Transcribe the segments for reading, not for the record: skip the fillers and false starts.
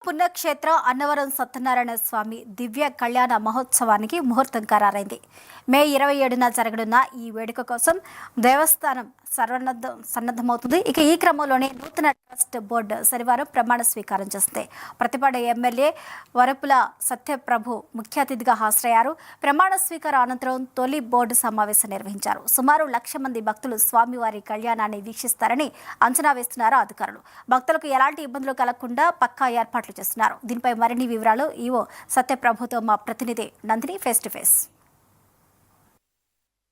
పుణ్యక్షేత్ర అన్నవరం సత్యనారాయణ స్వామి దివ్య కళ్యాణ మహోత్సవానికి ముహూర్తం ఖరారైంది. మే 27న జరగనున్న ఈ వేడుక కోసం దేవస్థానం సన్నద్ధమవుతుంది. ఇక ఈ క్రమంలోనే నూతన ట్రస్ట్ బోర్డు శనివారం ప్రమాణ స్వీకారం చేస్తుంది. ప్రతిపాడు ఎమ్మెల్యే వరపుల సత్యప్రభు ముఖ్య అతిథిగా హాజరయ్యారు. ప్రమాణ స్వీకారం అనంతరం తొలి బోర్డు సమావేశం నిర్వహించారు. సుమారు 1,00,000 మంది భక్తులు స్వామివారి కళ్యాణాన్ని వీక్షిస్తారని అంచనా వేస్తున్నారు అధికారులు. భక్తులకు ఎలాంటి ఇబ్బందులు కలగకుండా పక్కా ఏర్పాట్లు చేస్తున్నారు. దీనిపై మరిన్ని వివరాలు ఈవో సత్యప్రభుతో మా ప్రతినిధి Nandini face to face.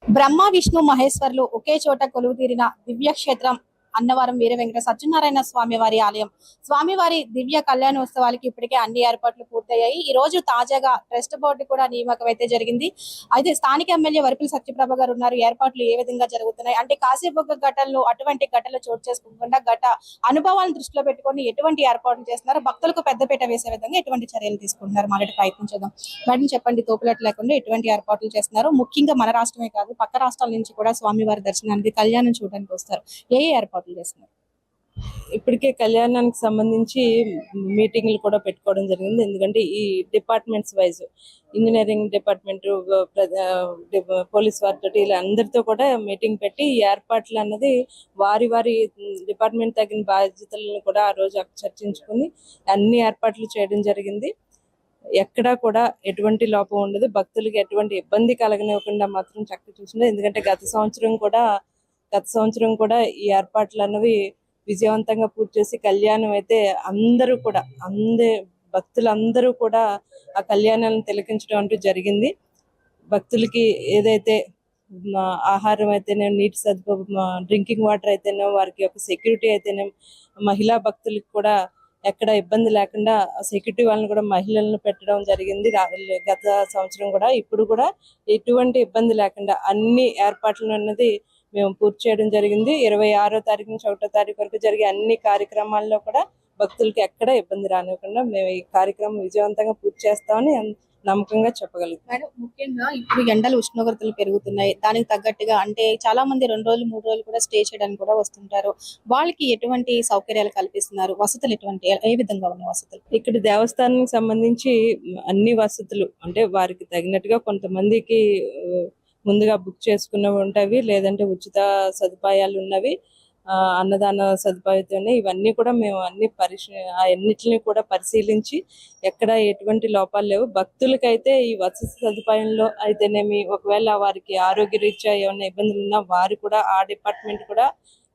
Brahma Vishnu మహేశ్వర్లు ఒకే చోట కొలువుతీరిన దివ్యక్షేత్రం అన్నవరం వీర వెంకట సత్యనారాయణ స్వామివారి ఆలయం. స్వామివారి దివ్య కళ్యాణోత్సవాలకి ఇప్పటికే అన్ని ఏర్పాట్లు పూర్తయ్యాయి. ఈ రోజు తాజాగా ట్రస్ట్ బోర్డు కూడా నియామకం అయితే జరిగింది. అయితే స్థానిక ఎమ్మెల్యే వరపుల సత్యప్రభ గారు ఉన్నారు. ఏర్పాట్లు ఏ విధంగా జరుగుతున్నాయి అంటే కాశీబొగ్గ ఘటనలు అటువంటి ఘటనలు చోటు చేసుకోకుండా గత అనుభవాలను దృష్టిలో పెట్టుకొని ఎటువంటి ఏర్పాట్లు చేస్తున్నారు, భక్తులకు పెద్దపీట వేసే విధంగా ఎటువంటి చర్యలు తీసుకుంటున్నారు మాట్లాడి ప్రయత్నించడం. మేడం చెప్పండి, తోపులట్ లేకుండా ఎటువంటి ఏర్పాట్లు చేస్తున్నారు? ముఖ్యంగా మన రాష్ట్రమే కాదు పక్క రాష్ట్రాల నుంచి కూడా స్వామివారి దర్శనానికి కళ్యాణం చూడడానికి వస్తారు. ఏ ఏర్పాట్లు చేస్తున్నారు? ఇప్పటికే కళ్యాణానికి సంబంధించి మీటింగ్లు కూడా పెట్టుకోవడం జరిగింది. ఎందుకంటే ఈ departments wise engineering department, police వారితో ఇలా అందరితో కూడా మీటింగ్ పెట్టి ఈ ఏర్పాట్లు అన్నది వారి డిపార్ట్మెంట్ తగిన బాధ్యతలను కూడా ఆ రోజు చర్చించుకుని అన్ని ఏర్పాట్లు చేయడం జరిగింది. ఎక్కడా కూడా ఎటువంటి లోపం ఉండదు. భక్తులకి ఎటువంటి ఇబ్బంది కలగనివ్వకుండా మాత్రం చక్కగా చూసింది. ఎందుకంటే గత సంవత్సరం కూడా ఈ ఏర్పాట్లు అన్నవి విజయవంతంగా పూర్తి చేసి కళ్యాణం అయితే భక్తులందరూ కూడా ఆ కళ్యాణాలను తిలకించడం అంటూ జరిగింది. భక్తులకి ఏదైతే ఆహారం అయితేనే, నీటి సదుపాయం, డ్రింకింగ్ వాటర్ అయితేనే, వారికి ఒక సెక్యూరిటీ అయితేనే, మహిళా భక్తులకి కూడా ఎక్కడ ఇబ్బంది లేకుండా సెక్యూరిటీ వాళ్ళని కూడా మహిళలను పెట్టడం జరిగింది. గత సంవత్సరం కూడా ఇప్పుడు కూడా ఎటువంటి ఇబ్బంది లేకుండా అన్ని ఏర్పాట్లు అన్నది మేము పూర్తి చేయడం జరిగింది. 26వ తారీఖు నుంచి 1వ తారీఖు వరకు జరిగే అన్ని కార్యక్రమాల్లో కూడా భక్తులకి ఎక్కడ ఇబ్బంది రానివ్వకుండా మేము ఈ కార్యక్రమం విజయవంతంగా పూర్తి చేస్తామని నమ్మకంగా చెప్పగలుగుతాం. ముఖ్యంగా ఇప్పుడు ఎండలు ఉష్ణోగ్రతలు పెరుగుతున్నాయి. దానికి తగ్గట్టుగా అంటే చాలా మంది 2 రోజులు 3 రోజులు కూడా స్టే చేయడానికి కూడా వస్తుంటారు. వాళ్ళకి ఎటువంటి సౌకర్యాలు కల్పిస్తున్నారు? వసతులు ఏ విధంగా ఉన్నాయి వసతులు? ఇక్కడ దేవస్థానానికి సంబంధించి అన్ని వసతులు అంటే వారికి తగినట్టుగా కొంతమందికి ముందుగా బుక్ చేసుకున్నవి ఉంటాయి, లేదంటే ఉచిత సదుపాయాలు ఉన్నవి, అన్నదాన సదుపాయంతోనే ఇవన్నీ కూడా మేము అన్నిటిని కూడా పరిశీలించి ఎక్కడ ఎటువంటి లోపాలు లేవు. భక్తులకైతే ఈ వసతి సదుపాయంలో అయితేనేమి, ఒకవేళ వారికి ఆరోగ్య రీత్యా ఏమైనా ఇబ్బందులు ఉన్నా వారు కూడా ఆ డిపార్ట్మెంట్ కూడా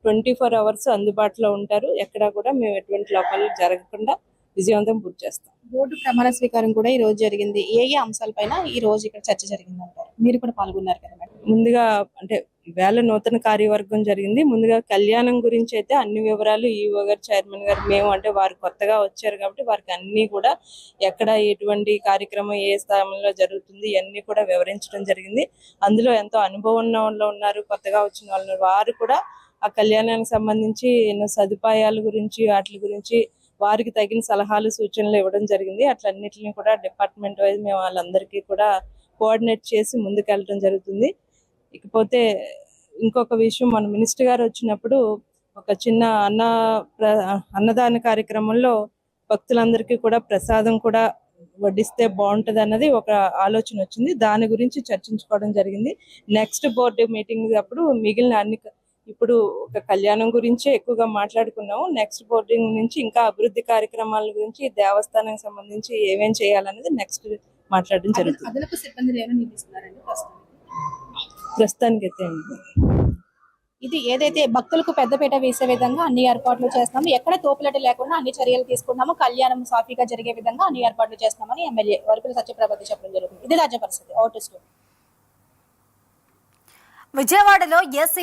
24 hours అందుబాటులో ఉంటారు. ఎక్కడా కూడా మేము ఎటువంటి లోపాలు జరగకుండా విజయవంతం పూర్తి చేస్తాం. బోర్డు ప్రమాణ స్వీకారం కూడా ఈ రోజు జరిగింది. ఏ అంశాలపైన ఈ రోజు ఇక్కడ చర్చ జరిగింది అంటారు? మీరు కూడా పాల్గొన్నారు కదా మేడం. ముందుగా అంటే వేళ నూతన కార్యవర్గం జరిగింది. ముందుగా కళ్యాణం గురించి అయితే అన్ని వివరాలు ఈవో గారు, చైర్మన్ గారు, మేము అంటే వారు కొత్తగా వచ్చారు కాబట్టి వారికి అన్ని కూడా ఎక్కడ ఎటువంటి కార్యక్రమం ఏ స్థానంలో జరుగుతుంది ఇవన్నీ కూడా వివరించడం జరిగింది. అందులో ఎంతో అనుభవం ఉన్న వాళ్ళు ఉన్నారు, కొత్తగా వచ్చిన వాళ్ళు, వారు కూడా ఆ కళ్యాణానికి సంబంధించి ఎన్నో సదుపాయాల గురించి వాటి గురించి వారికి తగిన సలహాలు సూచనలు ఇవ్వడం జరిగింది. అట్లన్నిటిని కూడా డిపార్ట్మెంట్ వైజ్ మేము వాళ్ళందరికీ కూడా కోఆర్డినేట్ చేసి ముందుకెళ్ళడం జరుగుతుంది. ఇకపోతే ఇంకొక విషయం, మన మినిస్టర్ గారు వచ్చినప్పుడు ఒక చిన్న అన్నదాన కార్యక్రమంలో భక్తులందరికీ కూడా ప్రసాదం కూడా వడ్డిస్తే బాగుంటది అన్నది ఒక ఆలోచన వచ్చింది. దాని గురించి చర్చించుకోవడం జరిగింది. నెక్స్ట్ బోర్డు మీటింగ్ అప్పుడు మిగిలిన ఇప్పుడు ఒక కళ్యాణం గురించే ఎక్కువగా మాట్లాడుకున్నాము. నెక్స్ట్ బోర్డింగ్ నుంచి ఇంకా అభివృద్ధి కార్యక్రమాల గురించి, దేవస్థానానికి సంబంధించి ఏమేం చేయాలనేది నెక్స్ట్ మాట్లాడడం జరుగుతుంది. అదనపు సిబ్బంది ప్రస్తుతానికి అయితే ఇది ఏదైతే భక్తులకు పెద్దపీట వేసే విధంగా అన్ని ఏర్పాట్లు చేస్తున్నాము. ఎక్కడ తోపులట లేకుండా అన్ని చర్యలు తీసుకున్నాము. కళ్యాణం సాఫీగా జరిగే విధంగా అన్ని ఏర్పాట్లు చేస్తామని ఎమ్మెల్యే వరపుల సత్యప్రభ చెప్పడం జరుగుతుంది. ఇది రాజ్య పరిస్థితి. విజయవాడలో ఎస్